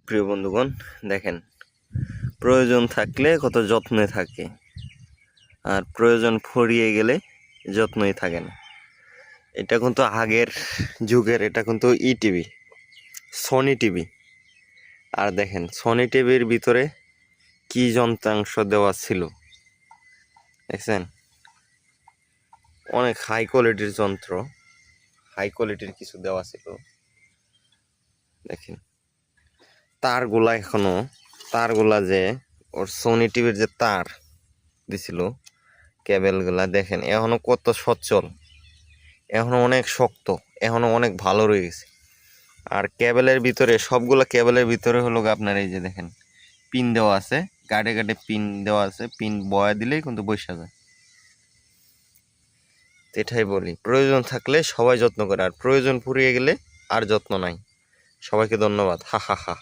প্রিয় বন্ধুগণ, দেখেন, প্রয়োজন থাকলে কত যত্নে থাকে, আর প্রয়োজন ফুরিয়ে গেলে যত্নই থাকে না। এটা কিন্তু আগের যুগের, এটা কিন্তু টিভি, সনি টিভি। আর দেখেন সনি টিভির ভিতরে কি যন্ত্রাংশ দেওয়া ছিল দেখছেন, অনেক হাই কোয়ালিটির যন্ত্র, হাই কোয়ালিটির কিছু দেওয়া ছিল। দেখেন তারগুলা যে ওর সনি টিভির যে তার দিছিল, কেবেলগুলা দেখেন এখনো কত সচ্ছল, এখনো অনেক শক্ত, এখনো অনেক ভালো রয়ে গেছে। আর কেবেলের ভিতরে, সবগুলা কেবেলের ভিতরে হলো আপনার এই যে দেখেন পিন দেওয়া আছে, গাড়ে গাড়ে পিন দেওয়া আছে, পিন বয়া দিলেই কিন্তু বসা যায়। এটাই বলি, প্রয়োজন থাকলে সবাই যত্ন করে, আর প্রয়োজন ফুরিয়ে গেলে আর যত্ন নাই। সবাইকে ধন্যবাদ। হা হা হা।